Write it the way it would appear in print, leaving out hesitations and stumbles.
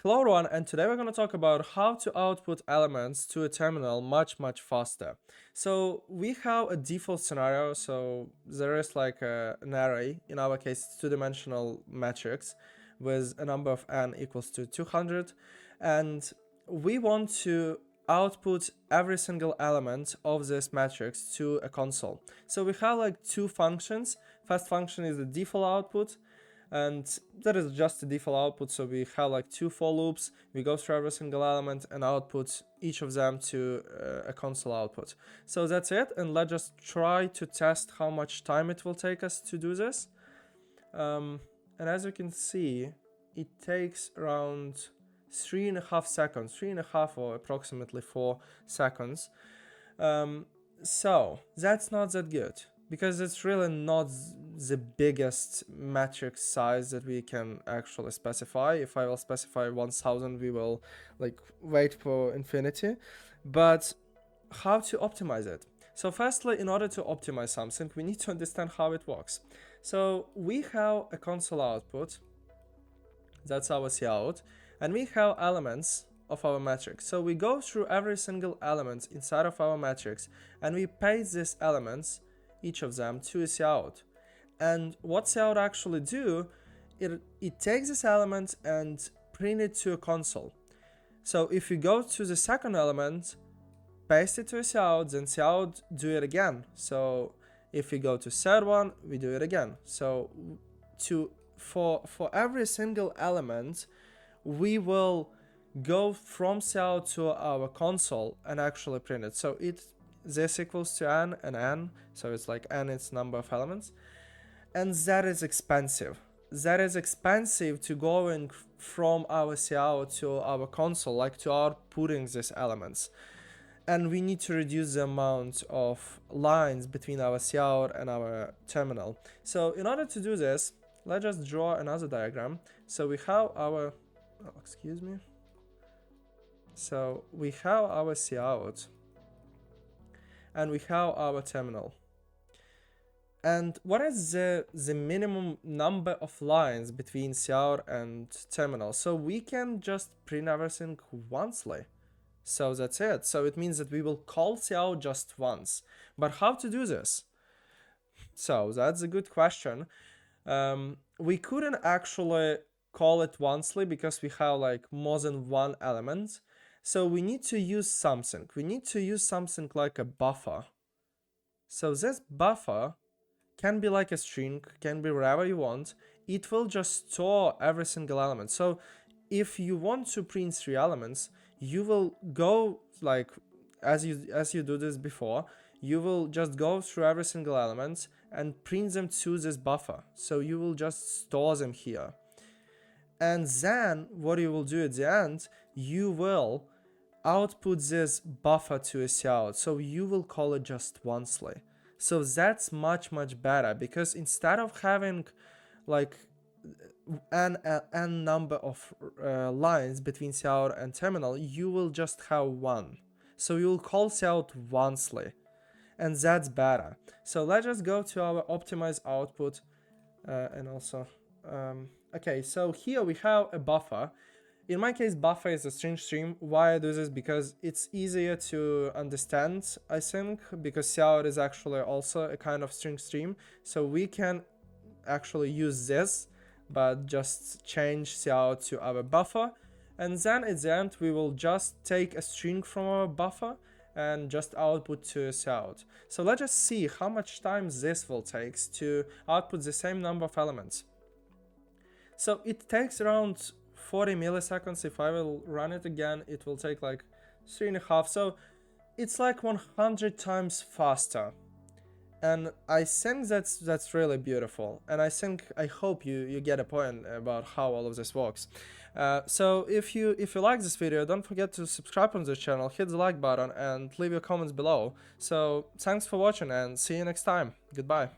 Hello everyone, and today we're going to talk about how to output elements to a terminal much faster. So we have a default scenario, so there is like an array, in our case it's two-dimensional matrix with a number of n equals to 200, and we want to output every single element of this matrix to a console. So we have like two functions. First function is the default output, and that is just the default output. So we have like two for loops, we go through every single element and output each of them to a console output. So that's it, and let's just try to test how much time it will take us to do this. And as you can see, it takes around 3.5 seconds, 3.5 or approximately 4 seconds. So that's not that good, because it's really not the biggest matrix size that we can actually specify. If I will specify 1000, we will like wait for infinity. But how to optimize it? So firstly, in order to optimize something, we need to understand how it works. So we have a console output, that's our cout, and we have elements of our matrix. So we go through every single element inside of our matrix and we paste these elements, each of them, to a cout. And what cout actually do, it takes this element and print it to a console. So if we go to the second element, paste it to a cout, then cout do it again. So if we go to third one, we do it again. So for every single element, we will go from cout to our console and actually print it. So this equals to n and n, so it's like n is number of elements, and that is expensive. That is expensive to going from our cout to our console, like to outputting these elements. And we need to reduce the amount of lines between our cout and our terminal. So in order to do this, let's just draw another diagram. So we have our, So we have our cout and we have our terminal. And what is the minimum number of lines between cout and terminal? So we can just print everything oncely. So that's it. So it means that we will call cout just once. But how to do this? So that's a good question. We couldn't actually call it oncely because we have like more than one element. So we need to use something. We need to use something like a buffer. So this buffer can be like a string, can be whatever you want. It will just store every single element. So if you want to print 3 elements, you will go like, as you do this before, you will just go through every single element and print them to this buffer. So you will just store them here. And then what you will do at the end, you will output this buffer to a cout. So you will call it just oncely. So that's much better, because instead of having like n number of lines between cout and terminal, you will just have one. So you will call cout oncely, and that's better. So let's just go to our optimized output and also okay, so here we have a buffer. In my case, buffer is a string stream. Why I do this? Because it's easier to understand, I think, because cout is actually also a kind of string stream. So we can actually use this, but just change cout to our buffer. And then at the end, we will just take a string from our buffer and just output to a cout. So let's just see how much time this will take to output the same number of elements. So it takes around 40 milliseconds. If I will run it again, it will take like 3.5. So it's like 100 times faster. And I think that's really beautiful. And I hope you get a point about how all of this works. So if you like this video, don't forget to subscribe on this channel, hit the like button, and leave your comments below. So thanks for watching, and see you next time. Goodbye.